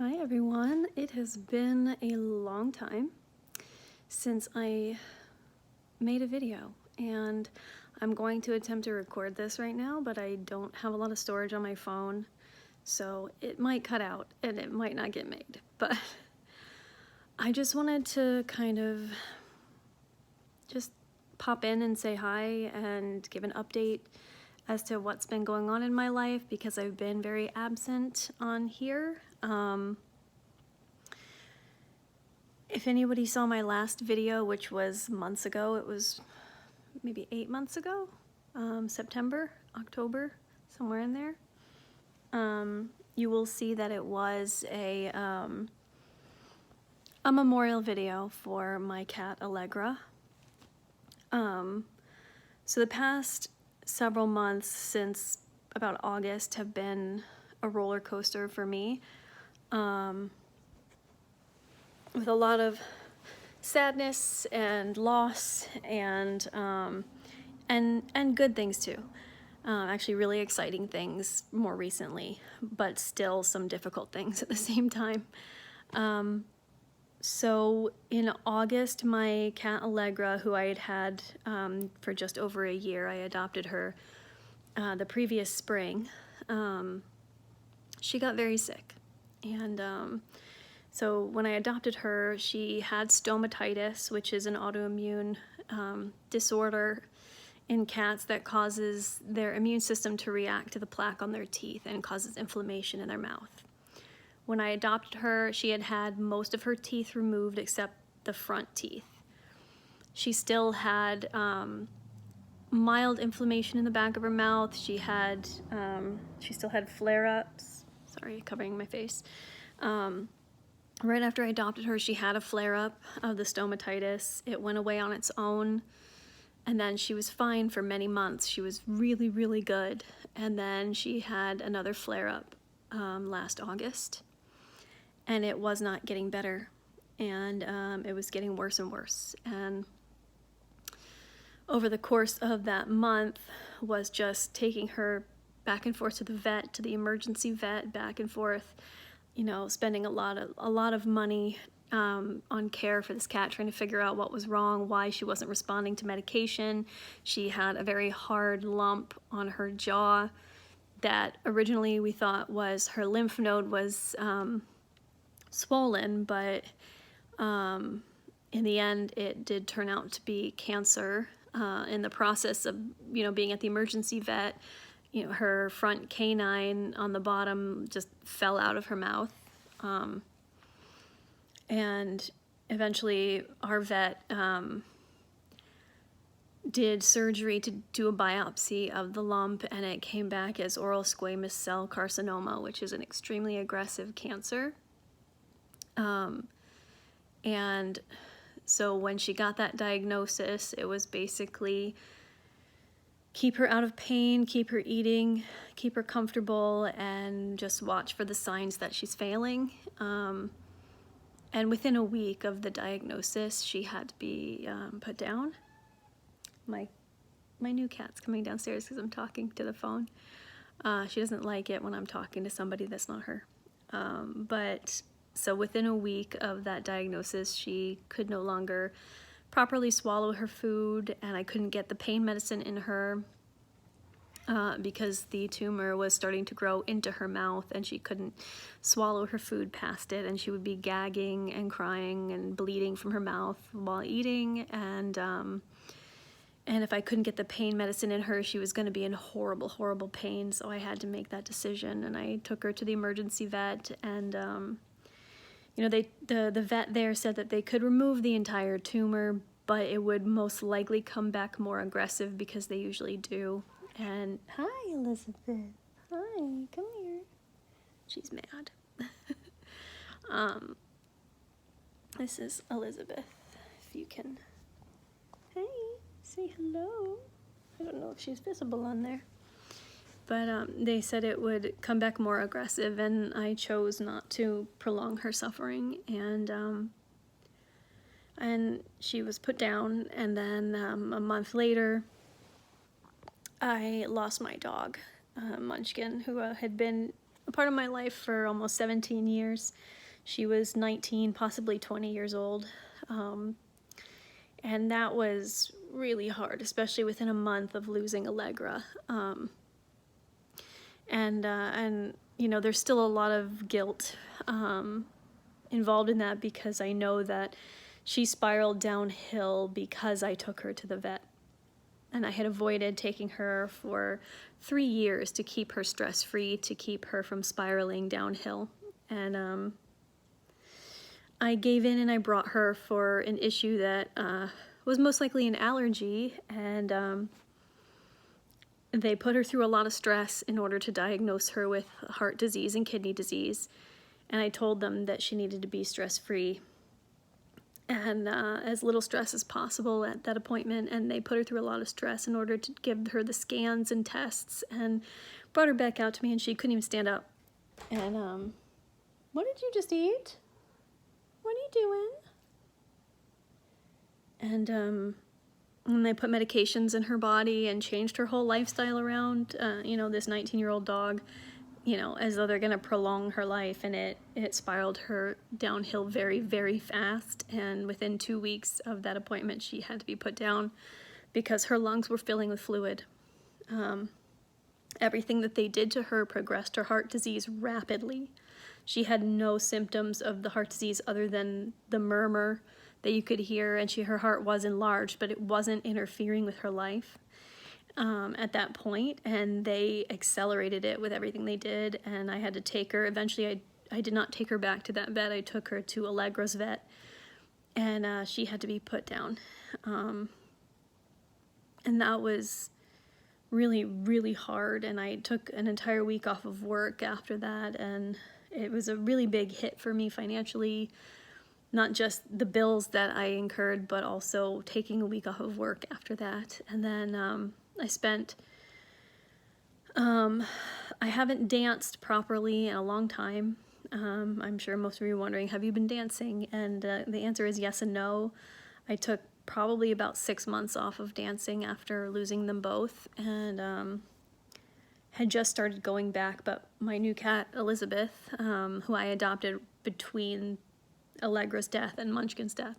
Hi everyone, it has been a long time since I made a video and I'm going to attempt to record this right now, but I don't have a lot of storage on my phone, so it might cut out and it might not get made. But I just wanted to kind of just pop in and say hi and give an update as to what's been going on in my life because I've been very absent on here. If anybody saw my last video, which was months ago, it was maybe 8 months ago, September, October, somewhere in there, you will see that it was a memorial video for my cat Allegra. So the past several months since about August have been a roller coaster for me. With a lot of sadness and loss and good things too. Actually really exciting things more recently, but still some difficult things at the same time. So in August, my cat Allegra, who I had for just over a year, I adopted her the previous spring, she got very sick. And so when I adopted her, she had stomatitis, which is an autoimmune disorder in cats that causes their immune system to react to the plaque on their teeth and causes inflammation in their mouth. When I adopted her, she had had most of her teeth removed except the front teeth. She still had mild inflammation in the back of her mouth. She still had flare-ups. Sorry, covering my face. Right after I adopted her, she had a flare-up of the stomatitis. It went away on its own, and then she was fine for many months. She was really, really good. And then she had another flare-up last August, and it was not getting better, and it was getting worse and worse. And over the course of that month was just taking her back and forth to the vet, to the emergency vet, back and forth, you know, spending a lot of money on care for this cat, trying to figure out what was wrong, why she wasn't responding to medication. She had a very hard lump on her jaw that originally we thought was her lymph node was swollen, but in the end it did turn out to be cancer. In the process of, you know, being at the emergency vet, you know, her front canine on the bottom just fell out of her mouth. And eventually our vet did surgery to do a biopsy of the lump, and it came back as oral squamous cell carcinoma, which is an extremely aggressive cancer. And so when she got that diagnosis, it was basically keep her out of pain, keep her eating, keep her comfortable, and just watch for the signs that she's failing. And within a week of the diagnosis, she had to be put down. My new cat's coming downstairs because I'm talking to the phone. She doesn't like it when I'm talking to somebody that's not her. But so within a week of that diagnosis, she could no longer properly swallow her food, and I couldn't get the pain medicine in her because the tumor was starting to grow into her mouth, and she couldn't swallow her food past it, and she would be gagging and crying and bleeding from her mouth while eating. And if I couldn't get the pain medicine in her, she was going to be in horrible, horrible pain. So I had to make that decision, and I took her to the emergency vet. And you know, the vet there said that they could remove the entire tumor, but it would most likely come back more aggressive because they usually do. And hi, Elizabeth. Hi, come here. She's mad. This is Elizabeth. If you can, hey, say hello. I don't know if she's visible on there. But they said it would come back more aggressive, and I chose not to prolong her suffering. And she was put down, and then a month later, I lost my dog, Munchkin, who had been a part of my life for almost 17 years. She was 19, possibly 20 years old. And that was really hard, especially within a month of losing Allegra. And you know, there's still a lot of guilt involved in that, because I know that she spiraled downhill because I took her to the vet. And I had avoided taking her for 3 years to keep her stress-free, to keep her from spiraling downhill. And I gave in and I brought her for an issue that was most likely an allergy, and they put her through a lot of stress in order to diagnose her with heart disease and kidney disease. And I told them that she needed to be stress-free and as little stress as possible at that appointment, and they put her through a lot of stress in order to give her the scans and tests, and brought her back out to me, and she couldn't even stand up. And what did you just eat? What are you doing? And they put medications in her body and changed her whole lifestyle around, you know, this 19-year-old dog, you know, as though they're going to prolong her life, and it spiraled her downhill very, very fast. And within 2 weeks of that appointment, she had to be put down because her lungs were filling with fluid. Everything that they did to her progressed her heart disease rapidly. She had no symptoms of the heart disease other than the murmur that you could hear, and her heart was enlarged, but it wasn't interfering with her life at that point, and they accelerated it with everything they did. And I had to take her. Eventually, I did not take her back to that vet. I took her to Allegra's vet, and she had to be put down. And that was really, really hard, and I took an entire week off of work after that, and it was a really big hit for me financially, not just the bills that I incurred, but also taking a week off of work after that. And then I spent, I haven't danced properly in a long time. I'm sure most of you are wondering, have you been dancing? And the answer is yes and no. I took probably about 6 months off of dancing after losing them both, and had just started going back. But my new cat, Elizabeth, who I adopted between Allegra's death and Munchkin's death,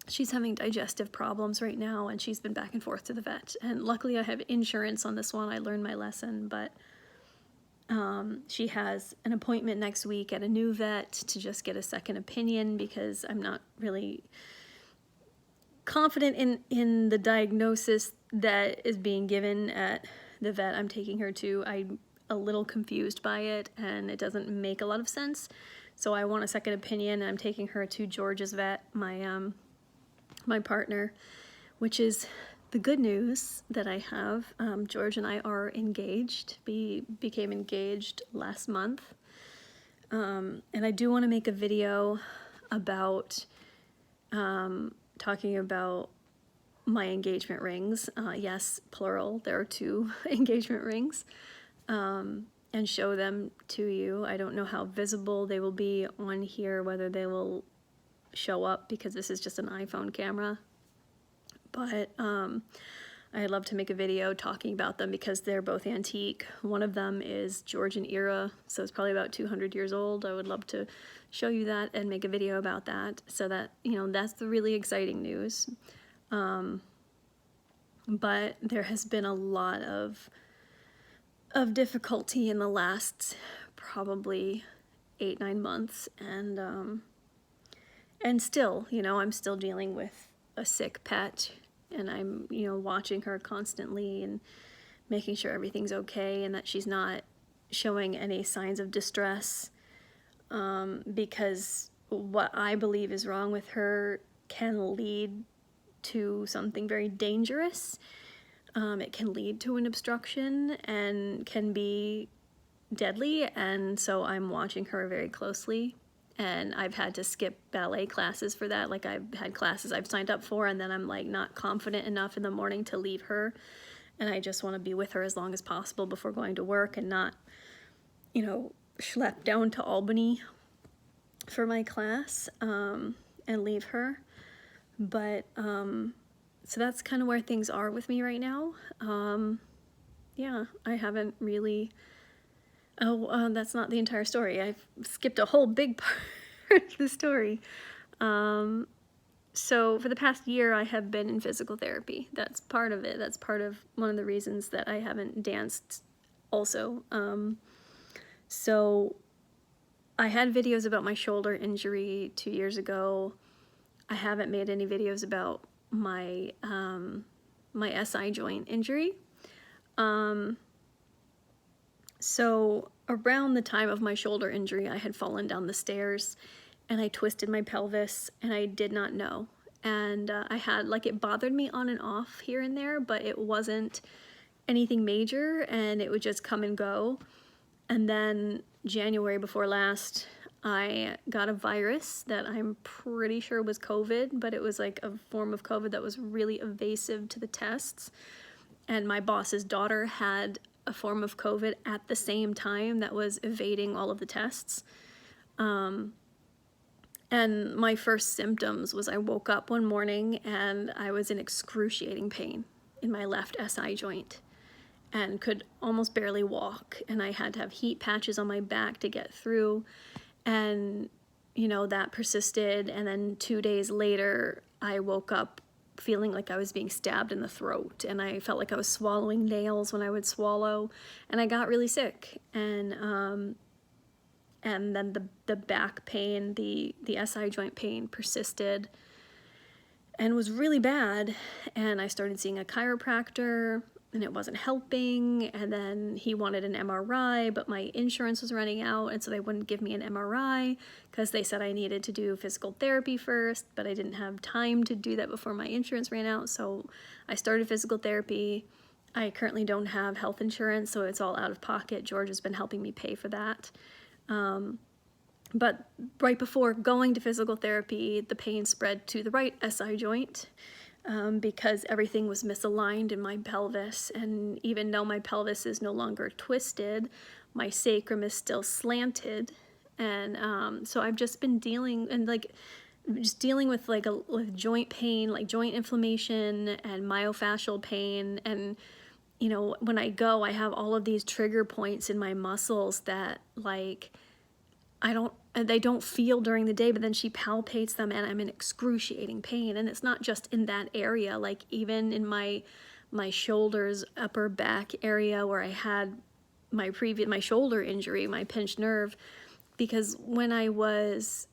she's having digestive problems right now, and she's been back and forth to the vet. And luckily I have insurance on this one. I learned my lesson, but she has an appointment next week at a new vet to just get a second opinion, because I'm not really confident in the diagnosis that is being given at the vet I'm taking her to. I'm a little confused by it, and it doesn't make a lot of sense. So I want a second opinion, and I'm taking her to George's vet, my partner, which is the good news that I have. George and I are engaged. We became engaged last month. And I do want to make a video about talking about my engagement rings. Yes, plural, there are 2 engagement rings. And show them to you. I don't know how visible they will be on here, whether they will show up, because this is just an iPhone camera. But I'd love to make a video talking about them, because they're both antique. One of them is Georgian era, so it's probably about 200 years old. I would love to show you that and make a video about that, so that, you know, that's the really exciting news. But there has been a lot of difficulty in the last probably 8-9 months, and still, you know, I'm still dealing with a sick pet, and I'm, you know, watching her constantly and making sure everything's okay and that she's not showing any signs of distress, because what I believe is wrong with her can lead to something very dangerous. It can lead to an obstruction and can be deadly, and so I'm watching her very closely. And I've had to skip ballet classes for that. Like, I've had classes I've signed up for, and then I'm like not confident enough in the morning to leave her, and I just want to be with her as long as possible before going to work, and not, you know, schlep down to Albany for my class and leave her. But so that's kind of where things are with me right now. Yeah, I haven't really Oh, that's not the entire story. I've skipped a whole big part of the story. So for the past year, I have been in physical therapy. That's part of it. That's part of one of the reasons that I haven't danced also. So I had videos about my shoulder injury 2 years ago. I haven't made any videos about my my SI joint injury. So around the time of my shoulder injury, I had fallen down the stairs and I twisted my pelvis and I did not know. And I had, like, it bothered me on and off here and there, but it wasn't anything major and it would just come and go. And then January before last, I got a virus that I'm pretty sure was COVID, but it was like a form of COVID that was really evasive to the tests. And my boss's daughter had a form of COVID at the same time that was evading all of the tests. And my first symptoms was I woke up one morning and I was in excruciating pain in my left SI joint and could almost barely walk. And I had to have heat patches on my back to get through. And, you know, that persisted. And then 2 days later, I woke up feeling like I was being stabbed in the throat, and I felt like I was swallowing nails when I would swallow, and I got really sick. And then the back pain, the SI joint pain persisted and was really bad, and I started seeing a chiropractor and it wasn't helping, and then he wanted an MRI, but my insurance was running out, and so they wouldn't give me an MRI because they said I needed to do physical therapy first, but I didn't have time to do that before my insurance ran out, so I started physical therapy. I currently don't have health insurance, so it's all out of pocket. George has been helping me pay for that. But right before going to physical therapy, the pain spread to the right SI joint. Because everything was misaligned in my pelvis, and even though my pelvis is no longer twisted, my sacrum is still slanted, and so I've just been dealing with with joint pain, like joint inflammation and myofascial pain, and you know, when I go, I have all of these trigger points in my muscles that, like, they don't feel during the day, but then she palpates them and I'm in excruciating pain. And it's not just in that area, like even in my shoulders, upper back area where I had my shoulder injury, my pinched nerve, because when I was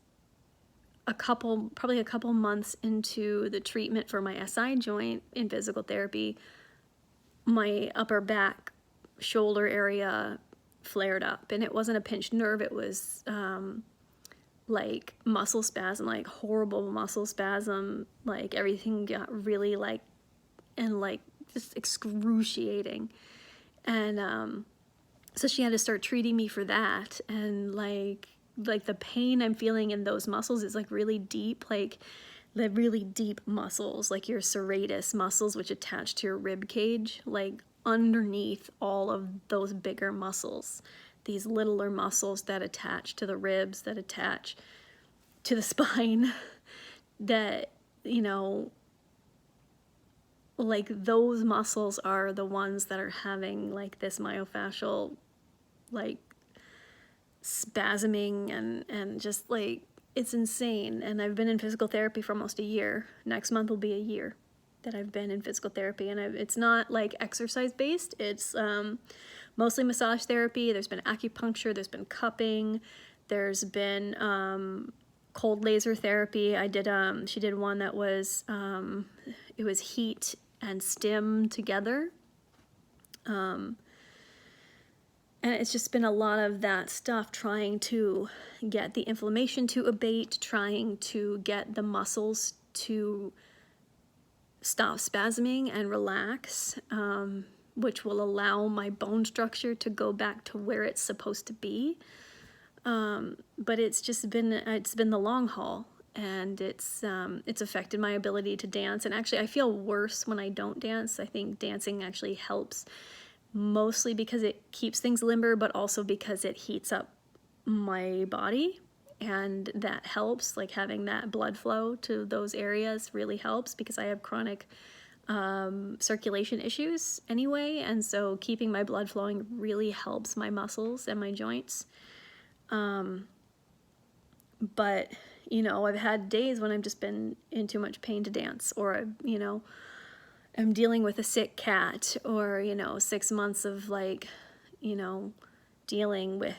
probably a couple months into the treatment for my SI joint in physical therapy, my upper back shoulder area flared up, and it wasn't a pinched nerve, it was like muscle spasm, like horrible muscle spasm, like everything got really just excruciating. And so she had to start treating me for that, and like the pain I'm feeling in those muscles is like really deep, like the really deep muscles, like your serratus muscles, which attach to your rib cage, like underneath all of those bigger muscles, these littler muscles that attach to the ribs, that attach to the spine, that, you know, like those muscles are the ones that are having like this myofascial, like, spasming and just like, it's insane. And I've been in physical therapy for almost a year. Next month will be a year that I've been in physical therapy, and it's not like exercise based. It's mostly massage therapy. There's been acupuncture, there's been cupping, there's been cold laser therapy. She did one that was it was heat and stim together. And it's just been a lot of that stuff, trying to get the inflammation to abate, trying to get the muscles to stop spasming and relax, which will allow my bone structure to go back to where it's supposed to be. But it's been the long haul, and it's affected my ability to dance. And actually, I feel worse when I don't dance. I think dancing actually helps, mostly because it keeps things limber, but also because it heats up my body, and that helps. Like having that blood flow to those areas really helps, because I have chronic circulation issues anyway, and so keeping my blood flowing really helps my muscles and my joints. But, you know, I've had days when I've just been in too much pain to dance, or, you know, I'm dealing with a sick cat, or, you know, 6 months of, like, you know, dealing with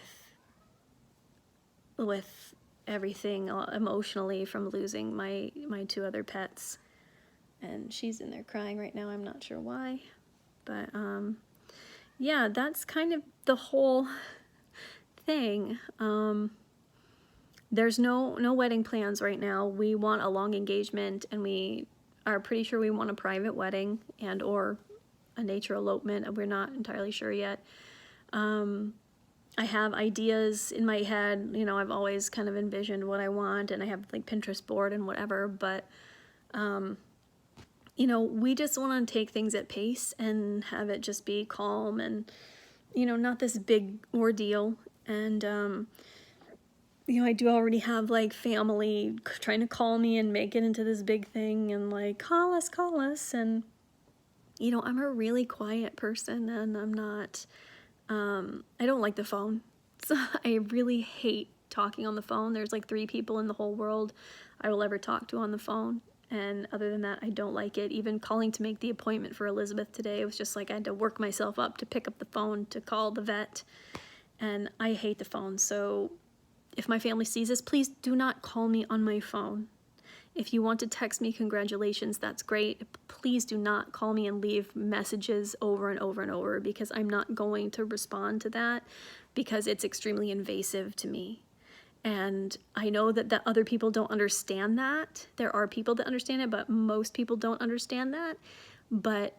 everything emotionally from losing my 2 other pets. And she's in there crying right now. I'm not sure why. But, yeah, that's kind of the whole thing. There's no wedding plans right now. We want a long engagement, and we are pretty sure we want a private wedding and or a nature elopement. We're not entirely sure yet. I have ideas in my head. You know, I've always kind of envisioned what I want, and I have like Pinterest board and whatever, but you know, we just want to take things at pace and have it just be calm and, you know, not this big ordeal. And you know, I do already have like family trying to call me and make it into this big thing and like, call us. And, you know, I'm a really quiet person, and I'm not, I don't like the phone. So I really hate talking on the phone. There's like 3 people in the whole world I will ever talk to on the phone. And other than that, I don't like it. Even calling to make the appointment for Elizabeth today, it was just like I had to work myself up to pick up the phone to call the vet. And I hate the phone. So if my family sees this, please do not call me on my phone. If you want to text me congratulations, that's great. Please do not call me and leave messages over and over and over, because I'm not going to respond to that, because it's extremely invasive to me. And I know that other people don't understand that. There are people that understand it, but most people don't understand that. But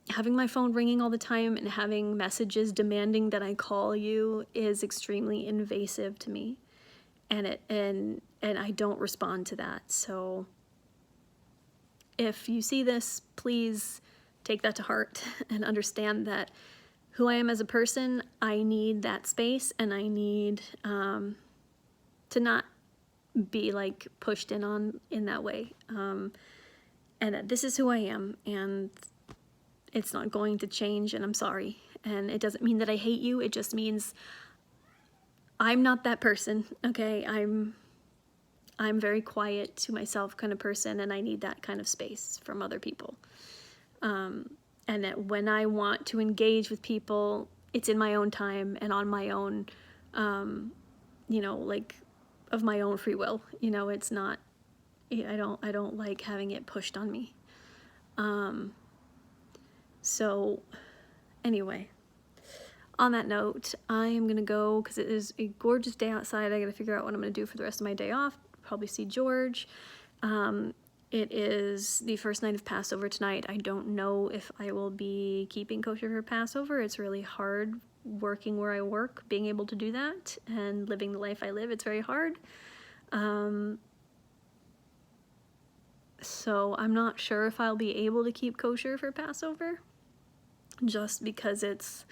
having my phone ringing all the time and having messages demanding that I call you is extremely invasive to me. And I don't respond to that. So if you see this, please take that to heart and understand that who I am as a person, I need that space, and I need to not be like pushed in on in that way. And that this is who I am, and it's not going to change, and I'm sorry. And it doesn't mean that I hate you. It just means I'm not that person, okay? I'm very quiet to myself kind of person, and I need that kind of space from other people. And that when I want to engage with people, it's in my own time and on my own, you know, like of my own free will. You know, it's not, I don't like having it pushed on me. So anyway, on that note, I am gonna go, because it is a gorgeous day outside. I gotta figure out what I'm gonna do for the rest of my day off. Probably see George. It is the first night of Passover tonight. I don't know if I will be keeping kosher for Passover. It's really hard working where I work, being able to do that, and living the life I live. It's very hard. So I'm not sure if I'll be able to keep kosher for Passover, just because it's,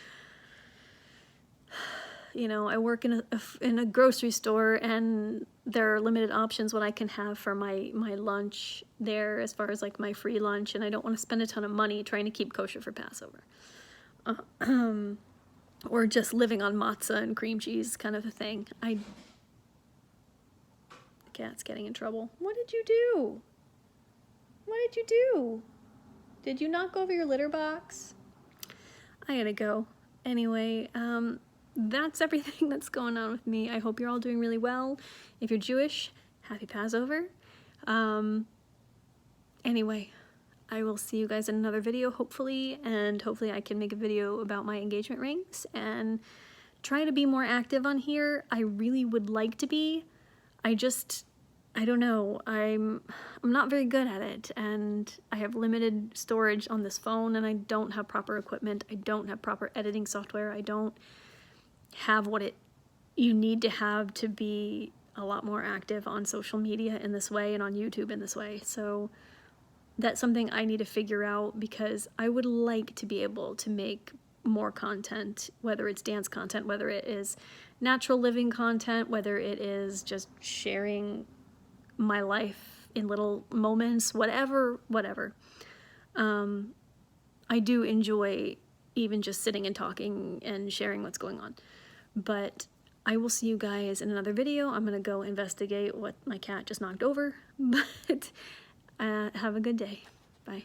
you know, I work in a grocery store, and there are limited options what I can have for my lunch there, as far as like my free lunch, and I don't want to spend a ton of money trying to keep kosher for Passover. Or just living on matzah and cream cheese kind of a thing. The cat's getting in trouble. What did you do? What did you do? Did you knock over your litter box? I gotta go. Anyway, that's everything that's going on with me. I hope you're all doing really well. If you're Jewish, happy Passover. Anyway, I will see you guys in another video, hopefully, and hopefully I can make a video about my engagement rings and try to be more active on here. I really would like to be. I don't know. I'm not very good at it, and I have limited storage on this phone, and I don't have proper equipment. I don't have proper editing software. I don't have what you need to have to be a lot more active on social media in this way and on YouTube in this way. So that's something I need to figure out, because I would like to be able to make more content, whether it's dance content, whether it is natural living content, whether it is just sharing my life in little moments, whatever. I do enjoy even just sitting and talking and sharing what's going on. But I will see you guys in another video. I'm gonna go investigate what my cat just knocked over. But have a good day. Bye.